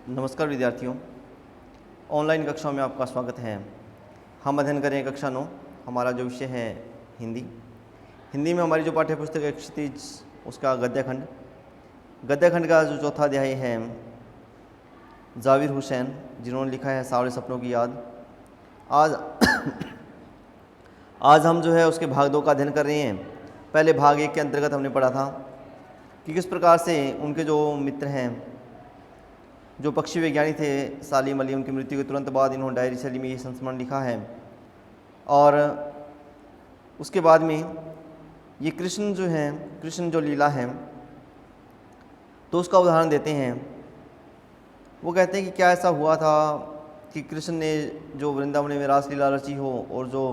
नमस्कार विद्यार्थियों, ऑनलाइन कक्षाओं में आपका स्वागत है। हम अध्ययन करें कक्षा 9। हमारा जो विषय है हिंदी में हमारी जो पाठ्य पुस्तक है क्षितिज, उसका गद्य खंड का जो चौथा अध्याय है जाविर हुसैन, जिन्होंने लिखा है सावरे सपनों की याद। आज आज हम जो है उसके भाग 2 का अध्ययन कर रहे हैं। पहले भाग 1 के अंतर्गत हमने पढ़ा था कि किस प्रकार से उनके जो मित्र हैं, जो पक्षी वैज्ञानिक थे सालिम अली, उनकी मृत्यु के तुरंत बाद इन्होंने डायरी शैली में ये संस्मरण लिखा है। और उसके बाद में ये कृष्ण जो लीला है, तो उसका उदाहरण देते हैं। वो कहते हैं कि क्या ऐसा हुआ था कि कृष्ण ने जो वृंदावन में रासलीला रची हो और जो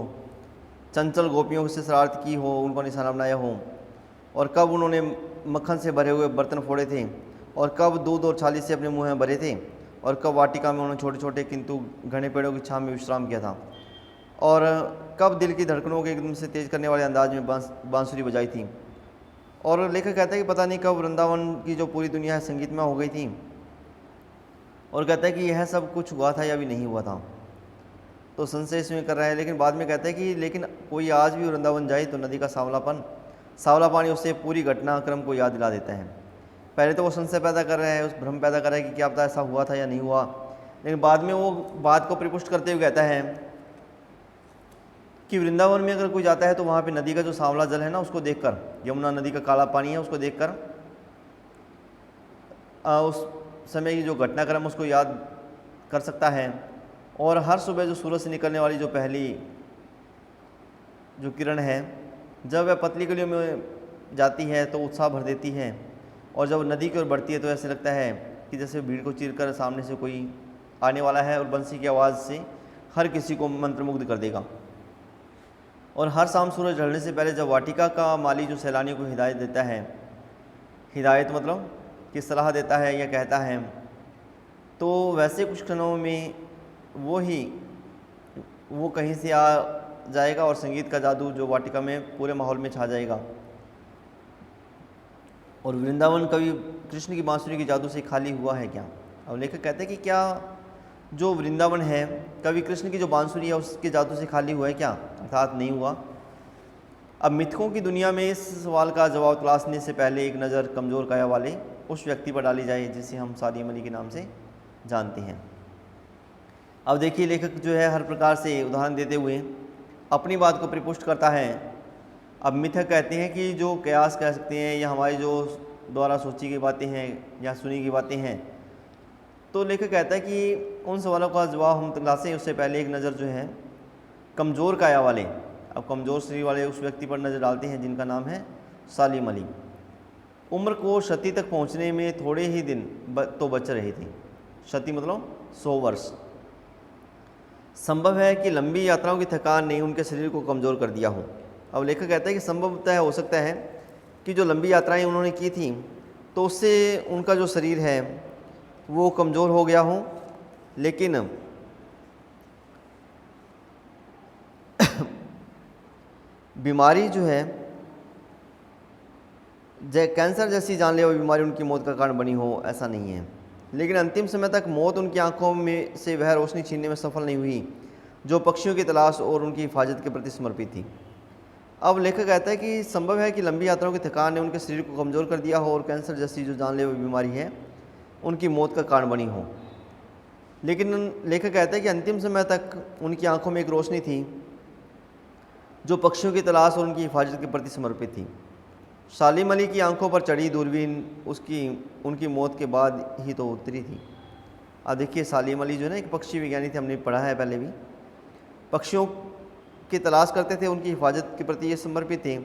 चंचल गोपियों से शरारत की हो, उनको निशाना बनाया हो, और कब उन्होंने मक्खन से भरे हुए बर्तन फोड़े थे, और कब दूध और छाली से अपने मुंह में भरे थे, और कब वाटिका में उन्होंने छोटे छोटे किंतु घने पेड़ों की छांव में विश्राम किया था, और कब दिल की धड़कनों के एकदम से तेज करने वाले अंदाज में बांसुरी बजाई थी। और लेखक कहता है कि पता नहीं कब वृंदावन की जो पूरी दुनिया है संगीतमय हो गई थी, और कहता है कि यह सब कुछ हुआ था या भी नहीं हुआ था। तो संशय इसमें कर रहा है, लेकिन बाद में कहता है कि लेकिन कोई आज भी वृंदावन जाए तो नदी का सावला पानी उससे पूरी घटनाक्रम को याद दिला देता है। पहले तो वो संशय पैदा कर रहा है, उस भ्रम पैदा कर रहा है कि क्या पता ऐसा हुआ था या नहीं हुआ, लेकिन बाद में वो बात को परिपुष्ट करते हुए कहता है कि वृंदावन में अगर कोई जाता है तो वहाँ पे नदी का जो सांवला जल है ना, उसको देखकर, यमुना नदी का काला पानी है, उसको देखकर उस समय की जो घटनाक्रम उसको याद कर सकता है। और हर सुबह जो सूरज से निकलने वाली जो पहली जो किरण है, जब वह पतली गलियों में जाती है तो उत्साह भर देती है, और जब नदी की ओर बढ़ती है तो ऐसे लगता है कि जैसे भीड़ को चीरकर सामने से कोई आने वाला है और बंसी की आवाज़ से हर किसी को मंत्रमुग्ध कर देगा। और हर शाम सूरज ढलने से पहले जब वाटिका का माली जो सैलानियों को हिदायत देता है, हिदायत मतलब कि सलाह देता है या कहता है, तो वैसे कुछ क्षणों में वो कहीं से आ जाएगा और संगीत का जादू जो वाटिका में पूरे माहौल में छा जाएगा। और वृंदावन कभी कृष्ण की बांसुरी के जादू से खाली हुआ है क्या? अब लेखक कहते हैं कि क्या जो वृंदावन है कभी कृष्ण की जो बांसुरी है उसके जादू से खाली हुआ है क्या? अर्थात नहीं हुआ। अब मिथकों की दुनिया में इस सवाल का जवाब तलाशने से पहले एक नज़र कमज़ोर काया वाले उस व्यक्ति पर डाली जाए जिसे हम सालिम अली के नाम से जानते हैं। अब देखिए, लेखक जो है हर प्रकार से उदाहरण देते हुए अपनी बात को परिपुष्ट करता है। अब मिथक कहते हैं कि जो कयास कह सकते हैं या हमारी जो द्वारा सोची गई बातें हैं या सुनी गई बातें हैं। तो लेखक कहता है कि उन सवालों का जवाब हम तलाशें उससे पहले एक नज़र जो है कमज़ोर काया वाले, अब कमज़ोर शरीर वाले उस व्यक्ति पर नज़र डालते हैं जिनका नाम है सालिम अली। उम्र को शती तक पहुँचने में थोड़े ही दिन तो बच रहे थे। शती मतलब 100 वर्ष। संभव है कि लंबी यात्राओं की थकान ने उनके शरीर को कमज़ोर कर दिया हो। अब लेखक कहता है कि संभवतः हो सकता है कि जो लंबी यात्राएं उन्होंने की थी तो उससे उनका जो शरीर है वो कमज़ोर हो गया हो, लेकिन बीमारी जो है कैंसर जैसी जानलेवा बीमारी उनकी मौत का कारण बनी हो, ऐसा नहीं है। लेकिन अंतिम समय तक मौत उनकी आंखों में से वह रोशनी छीनने में सफल नहीं हुई जो पक्षियों की तलाश और उनकी हिफाजत के प्रति समर्पित थी। अब लेखक कहता है कि संभव है कि लंबी यात्राओं की थकान ने उनके शरीर को कमज़ोर कर दिया हो और कैंसर जैसी जो जानलेवा बीमारी है उनकी मौत का कारण बनी हो। लेकिन लेखक कहता है कि अंतिम समय तक उनकी आंखों में एक रोशनी थी जो पक्षियों की तलाश और उनकी हिफाजत के प्रति समर्पित थी। सालिम अली की आंखों पर चढ़ी दूरबीन उनकी मौत के बाद ही तो उतरी थी। अब देखिए, सालिम अली जो है ना एक पक्षी विज्ञानी थे, हमने पढ़ा है पहले भी। पक्षियों की तलाश करते थे, उनकी हिफाजत के प्रति ये समर्पित थे।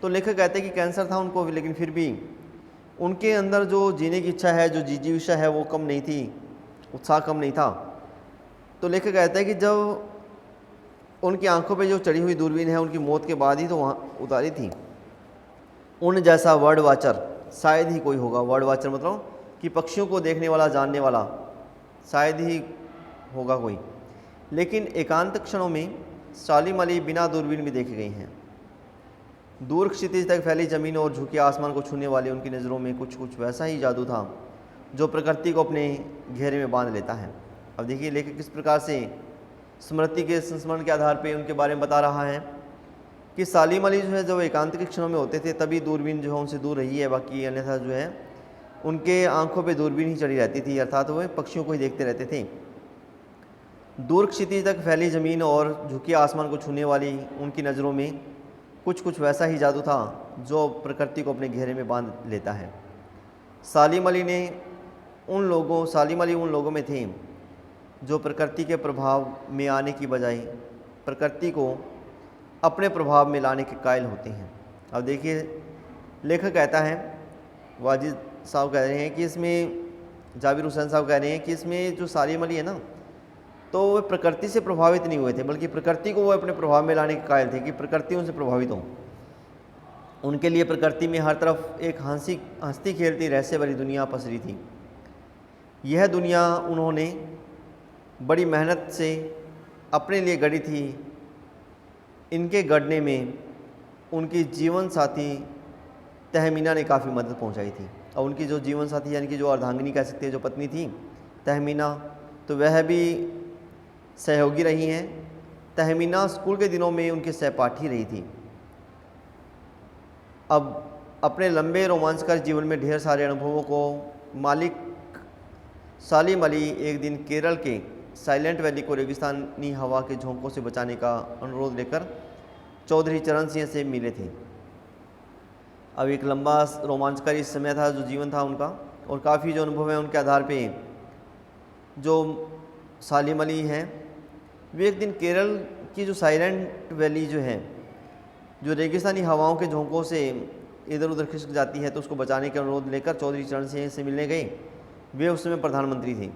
तो लेखक कहते हैं कि कैंसर था उनको, लेकिन फिर भी उनके अंदर जो जीने की इच्छा है, जो जिज्ञासा है वो कम नहीं थी, उत्साह कम नहीं था। तो लेखक कहता है कि जब उनकी आंखों पे जो चढ़ी हुई दूरबीन है उनकी मौत के बाद ही तो वहाँ उतारी थी, उन जैसा वर्ड वाचर शायद ही कोई होगा। वर्ड वाचर मतलब कि पक्षियों को देखने वाला, जानने वाला शायद ही होगा कोई। लेकिन एकांत क्षणों में सालिम अली बिना दूरबीन भी देखे गए हैं। दूर क्षितिज तक फैली ज़मीन और झुके आसमान को छूने वाले उनकी नज़रों में कुछ कुछ वैसा ही जादू था जो प्रकृति को अपने घेरे में बांध लेता है। अब देखिए लेखक किस प्रकार से स्मृति के संस्मरण के आधार पर उनके बारे में बता रहा है कि सालिम अली जो है जब एकांतिक क्षणों में होते थे तभी दूरबीन जो है उनसे दूर रही है, बाकी अन्यथा जो है उनके आंखों पे दूरबीन ही चढ़ी रहती थी, अर्थात वो पक्षियों को ही देखते रहते थे। दूर क्षितिज तक फैली ज़मीन और झुके आसमान को छूने वाली उनकी नज़रों में कुछ वैसा ही जादू था जो प्रकृति को अपने घेरे में बांध लेता है। सालिम अली उन लोगों में थे जो प्रकृति के प्रभाव में आने की बजाय प्रकृति को अपने प्रभाव में लाने के कायल होते हैं। अब देखिए लेखक कहता है, वाजिद साहब कह रहे हैं कि इसमें, जाबिर हुसैन साहब कह रहे हैं कि इसमें जो सालिम अली है ना, तो वे प्रकृति से प्रभावित नहीं हुए थे, बल्कि प्रकृति को वो अपने प्रभाव में लाने के कायल थे कि प्रकृति उनसे प्रभावित हो। उनके लिए प्रकृति में हर तरफ एक हंसती खेलती रहस्य भरी दुनिया पसरी थी। यह दुनिया उन्होंने बड़ी मेहनत से अपने लिए गढ़ी थी। इनके गढ़ने में उनकी जीवन साथी तहमीना ने काफ़ी मदद पहुंचाई थी। और उनकी जो जीवन साथी यानी कि जो अर्धांगिनी कह सकते हैं, जो पत्नी थी तहमीना, तो वह भी सहयोगी रही हैं। तहमीना स्कूल के दिनों में उनके सहपाठी रही थी। अब अपने लंबे रोमांचकर जीवन में ढेर सारे अनुभवों को मालिक सालिम अली एक दिन केरल के साइलेंट वैली को रेगिस्तानी हवा के झोंकों से बचाने का अनुरोध लेकर चौधरी चरण सिंह से मिले थे। अब एक लंबा रोमांचकारी समय था जो जीवन था उनका, और काफ़ी जो अनुभव है उनके आधार पे जो सालिम अली हैं वे एक दिन केरल की जो साइलेंट वैली जो है, जो रेगिस्तानी हवाओं के झोंकों से इधर उधर खिसक जाती है, तो उसको बचाने का अनुरोध लेकर चौधरी चरण सिंह से मिलने गए। वे उस समय प्रधानमंत्री थे।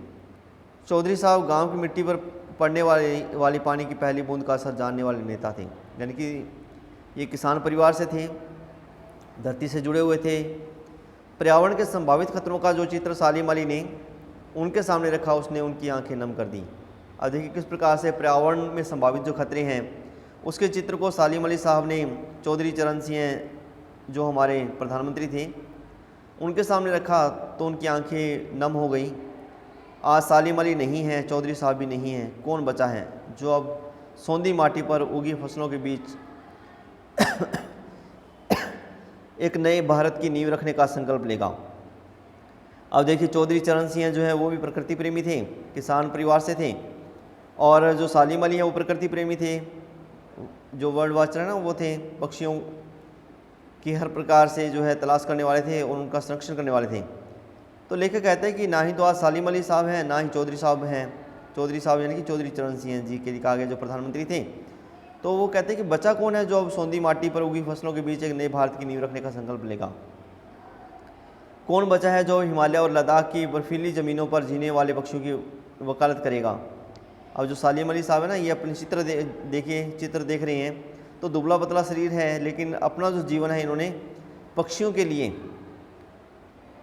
चौधरी साहब गांव की मिट्टी पर पड़ने वाली पानी की पहली बूंद का असर जानने वाले नेता थे, यानी कि ये किसान परिवार से थे, धरती से जुड़े हुए थे। पर्यावरण के संभावित खतरों का जो चित्र सालिम अली ने उनके सामने रखा, उसने उनकी आंखें नम कर दी। अब देखिए किस प्रकार से पर्यावरण में संभावित जो खतरे हैं उसके चित्र को सालिम अली साहब ने चौधरी चरण सिंह जो हमारे प्रधानमंत्री थे उनके सामने रखा, तो उनकी आंखें नम हो गई। आज सालिम अली नहीं हैं, चौधरी साहब भी नहीं हैं, कौन बचा है जो अब सौंधी माटी पर उगी फसलों के बीच एक नए भारत की नींव रखने का संकल्प लेगा। अब देखिए चौधरी चरण सिंह जो है वो भी प्रकृति प्रेमी थे, किसान परिवार से थे, और जो सालिम अली हैं वो प्रकृति प्रेमी थे, जो वर्ल्ड वाचर है ना वो थे, पक्षियों की हर प्रकार से जो है तलाश करने वाले थे और उनका संरक्षण करने वाले थे। तो लेखक कहते हैं कि ना ही तो आज सालिम अली साहब हैं, ना ही चौधरी साहब हैं। चौधरी साहब यानी कि चौधरी चरण सिंह जी के लिखा गया जो प्रधानमंत्री थे। तो वो कहते हैं कि बचा कौन है जो अब सौंधी माटी पर उगी फसलों के बीच एक नए भारत की नींव रखने का संकल्प लेगा? कौन बचा है जो हिमालय और लद्दाख की बर्फीली ज़मीनों पर जीने वाले पक्षियों की वकालत करेगा? अब जो सालिम अली साहब है ना, ये अपने चित्र देख रहे हैं, तो दुबला पतला शरीर है, लेकिन अपना जो जीवन है इन्होंने पक्षियों के लिए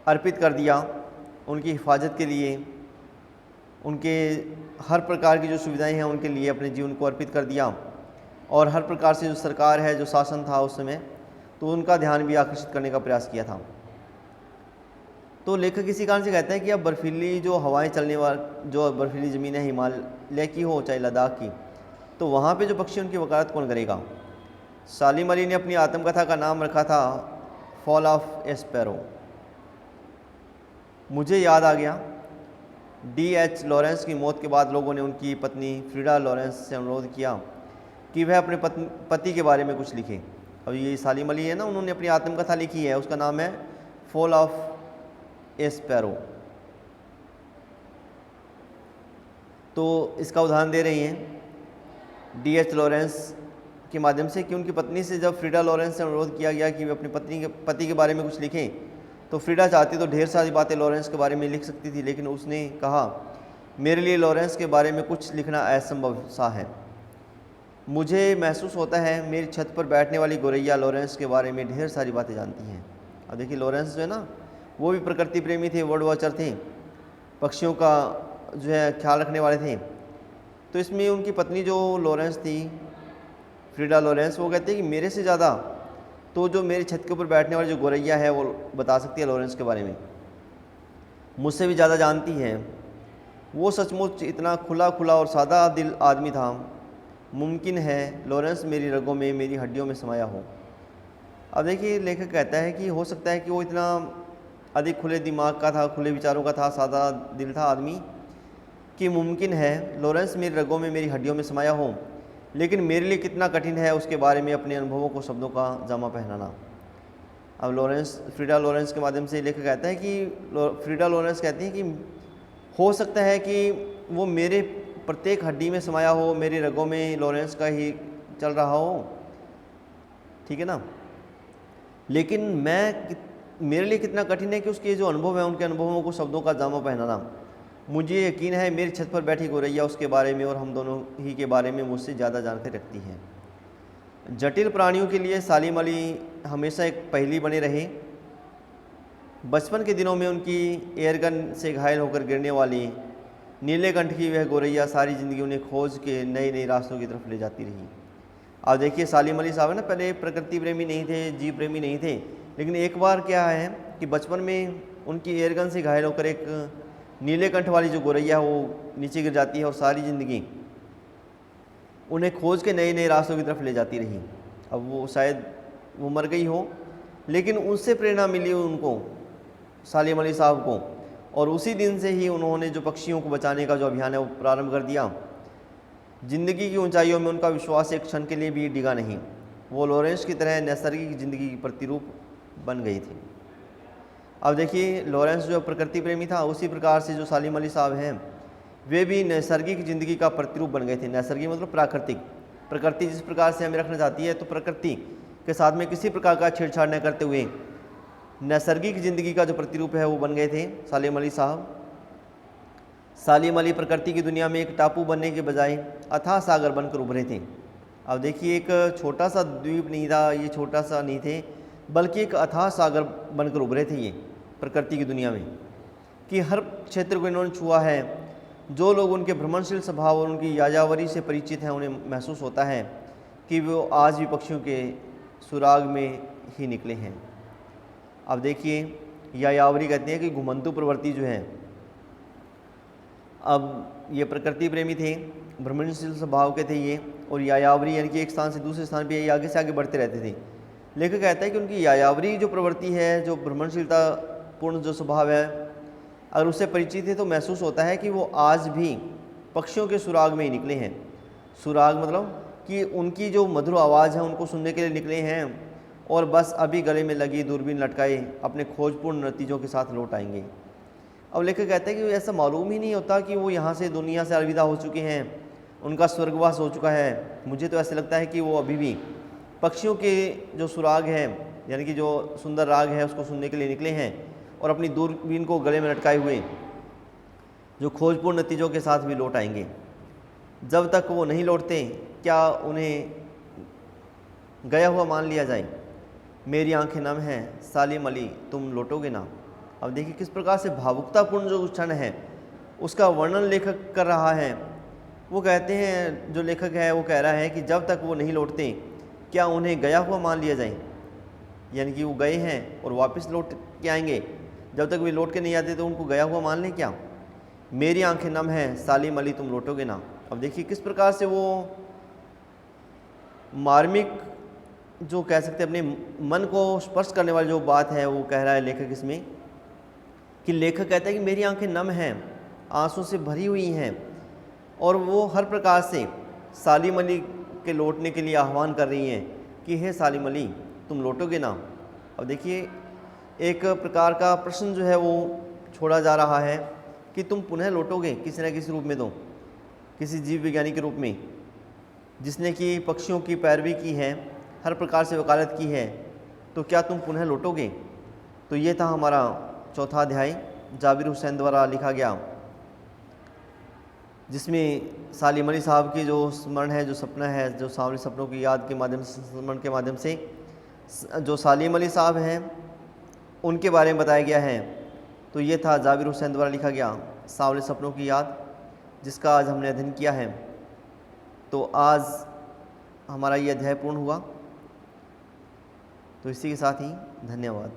अर्पित कर दिया, उनकी हिफाजत के लिए, उनके हर प्रकार की जो सुविधाएं हैं उनके लिए अपने जीवन को अर्पित कर दिया। और हर प्रकार से जो सरकार है, जो शासन था उस समय, तो उनका ध्यान भी आकर्षित करने का प्रयास किया था। तो लेखक इसी कारण से कहते हैं कि अब बर्फीली जो हवाएं चलने वाली जो बर्फीली ज़मीन है, हिमालय की हो चाहे लद्दाख की, तो वहाँ पे जो पक्षी उनकी वकालत कौन करेगा? सालिम अली ने अपनी आत्मकथा का नाम रखा था फॉल ऑफ ए स्पैरो। मुझे याद आ गया D.H. लॉरेंस की मौत के बाद लोगों ने उनकी पत्नी फ्रीडा लॉरेंस से अनुरोध किया कि वह अपने पति के बारे में कुछ लिखे। अब ये सालिम अली है ना, उन्होंने अपनी आत्मकथा लिखी है, उसका नाम है फॉल ऑफ ए स्पैरो। तो इसका उदाहरण दे रही हैं D.H. लॉरेंस के माध्यम से कि उनकी पत्नी से जब फ्रीडा लॉरेंस से अनुरोध किया गया कि वे अपने पति के बारे में कुछ लिखें, तो फ्रीडा चाहती तो ढेर सारी बातें लॉरेंस के बारे में लिख सकती थी, लेकिन उसने कहा मेरे लिए लॉरेंस के बारे में कुछ लिखना असंभव सा है। मुझे महसूस होता है मेरी छत पर बैठने वाली गोरैया लॉरेंस के बारे में ढेर सारी बातें जानती हैं। अब देखिए लॉरेंस जो है ना, वो भी प्रकृति प्रेमी थे, वर्ल्ड वॉचर थे, पक्षियों का जो है ख्याल रखने वाले थे। तो इसमें उनकी पत्नी जो लॉरेंस थी, फ्रीडा लॉरेंस, वो कहते हैं कि मेरे से ज़्यादा तो जो मेरी छत के ऊपर बैठने वाली जो गोरैया है वो बता सकती है लॉरेंस के बारे में। मुझसे भी ज़्यादा जानती है। वो सचमुच इतना खुला खुला और सादा दिल आदमी था। मुमकिन है लॉरेंस मेरी रगों में, मेरी हड्डियों में समाया हो। अब देखिए, लेखक कहता है कि हो सकता है कि वो इतना अधिक खुले दिमाग का था, खुले विचारों का था, सादा दिल था आदमी, कि मुमकिन है लॉरेंस मेरी रगों में, मेरी हड्डियों में समाया हो, लेकिन मेरे लिए कितना कठिन है उसके बारे में अपने अनुभवों को शब्दों का जामा पहनाना। अब फ्रीडा लॉरेंस के माध्यम से लेखक कहता है कि फ्रीडा लॉरेंस कहती हैं कि हो सकता है कि वो मेरे प्रत्येक हड्डी में समाया हो, मेरी रगों में लॉरेंस का ही चल रहा हो, ठीक है ना, लेकिन मेरे लिए कितना कठिन है कि उसके जो अनुभव हैं उनके अनुभवों को शब्दों का जामा पहनाना। मुझे यकीन है मेरी छत पर बैठी गोरैया उसके बारे में और हम दोनों ही के बारे में मुझसे ज़्यादा जानकारी रखती है। जटिल प्राणियों के लिए सालिम अली हमेशा एक पहेली बने रहे। बचपन के दिनों में उनकी एयरगन से घायल होकर गिरने वाली नीलेकंठ की वह गोरैया सारी ज़िंदगी उन्हें खोज के नए नए रास्तों की तरफ ले जाती रही। अब देखिए, सालिम अली साहब है ना, पहले प्रकृति प्रेमी नहीं थे, जीव प्रेमी नहीं थे, लेकिन एक बार क्या है कि बचपन में उनकी एयरगन से घायल होकर एक नीलेकंठ वाली जो गोरैया है वो नीचे गिर जाती है और सारी ज़िंदगी उन्हें खोज के नए नए रास्तों की तरफ ले जाती रही। अब वो शायद वो मर गई हो, लेकिन उससे प्रेरणा मिली उनको, सालिम अली साहब को, और उसी दिन से ही उन्होंने जो पक्षियों को बचाने का जो अभियान है वो प्रारंभ कर दिया। ज़िंदगी की ऊंचाइयों में उनका विश्वास एक क्षण के लिए भी डिगा नहीं। वो लॉरेंस की तरह नैसर्गिक ज़िंदगी की प्रतिरूप बन गई थी। अब देखिए, लॉरेंस जो प्रकृति प्रेमी था, उसी प्रकार से जो सालिम अली साहब हैं वे भी नैसर्गिक ज़िंदगी का प्रतिरूप बन गए थे। नैसर्गिक मतलब प्राकृतिक। प्रकृति जिस प्रकार से हमें रखना चाहती है, तो प्रकृति के साथ में किसी प्रकार का छेड़छाड़ न करते हुए नैसर्गिक ज़िंदगी का जो प्रतिरूप है वो बन गए थे सालिम अली साहब। सालिम अली प्रकृति की दुनिया में एक टापू बनने के बजाय अथाह सागर बनकर उभरे थे। अब देखिए, एक छोटा सा द्वीप नहीं था, ये छोटा सा नहीं थे, बल्कि एक अथाह सागर बनकर उभरे थे ये प्रकृति की दुनिया में, कि हर क्षेत्र को इन्होंने छुआ है। जो लोग उनके भ्रमणशील स्वभाव और उनकी यायावरी से परिचित हैं, उन्हें महसूस होता है कि वो आज भी पक्षियों के सुराग में ही निकले हैं। अब देखिए, यायावरी कहते हैं कि घुमंतु प्रवृत्ति जो है। अब ये प्रकृति प्रेमी थे, भ्रमणशील स्वभाव के थे ये, और यायावरी यानी कि एक स्थान से दूसरे स्थान पर ये आगे से आगे बढ़ते रहते थे। लेखक कहता है कि उनकी यायावरी जो प्रवृत्ति है, जो भ्रमणशीलता पूर्ण जो स्वभाव है, अगर उससे परिचित है तो महसूस होता है कि वो आज भी पक्षियों के सुराग में ही निकले हैं। सुराग मतलब कि उनकी जो मधुर आवाज़ है उनको सुनने के लिए निकले हैं, और बस अभी गले में लगी दूरबीन लटकाए अपने खोजपूर्ण नतीजों के साथ लौट आएंगे। अब लेखक कहते हैं कि ऐसा मालूम ही नहीं होता कि वो यहाँ से दुनिया से अलविदा हो चुके हैं, उनका स्वर्गवास हो चुका है। मुझे तो ऐसा लगता है कि वो अभी भी पक्षियों के जो सुराग हैं, यानी कि जो सुंदर राग है, उसको सुनने के लिए निकले हैं, और अपनी दूरबीन को गले में लटकाए हुए जो खोजपूर्ण नतीजों के साथ भी लौट आएंगे। जब तक वो नहीं लौटते, क्या उन्हें गया हुआ मान लिया जाए? मेरी आंखें नम हैं, सालिम अली तुम लौटोगे ना। अब देखिए किस प्रकार से भावुकतापूर्ण जो क्षण है उसका वर्णन लेखक कर रहा है। वो कहते हैं, जो लेखक है वो कह रहा है कि जब तक वो नहीं लौटते, क्या उन्हें गया हुआ मान लिया जाए? यानी कि वो गए हैं और वापस लौट के आएंगे, जब तक वे लौट के नहीं आते तो उनको गया हुआ मान लें क्या? मेरी आंखें नम हैं, सालिम अली तुम लौटोगे ना। अब देखिए किस प्रकार से वो मार्मिक जो कह सकते हैं, अपने मन को स्पर्श करने वाली जो बात है वो कह रहा है लेखक इसमें, कि लेखक कहता है कि मेरी आंखें नम हैं, आंसू से भरी हुई हैं, और वो हर प्रकार से सालिम अली के लौटने के लिए आह्वान कर रही हैं कि हे सालिम अली तुम लौटोगे ना। अब देखिए, एक प्रकार का प्रश्न जो है वो छोड़ा जा रहा है कि तुम पुनः लौटोगे किसी न किसी रूप में, तो किसी जीव विज्ञानी के रूप में जिसने कि पक्षियों की पैरवी की है, हर प्रकार से वकालत की है, तो क्या तुम पुनः लौटोगे? तो ये था हमारा चौथा अध्याय, जाबिर हुसैन द्वारा लिखा गया, जिसमें सालिम अली साहब की जो स्मरण है, जो सपना है, जो सांवले सपनों की याद के माध्यम से, स्मरण के माध्यम से जो सालिम अली साहब हैं उनके बारे में बताया गया है। तो ये था जाबिर हुसैन द्वारा लिखा गया सांवले सपनों की याद, जिसका आज हमने अध्ययन किया है। तो आज हमारा ये अध्याय पूर्ण हुआ। तो इसी के साथ ही धन्यवाद।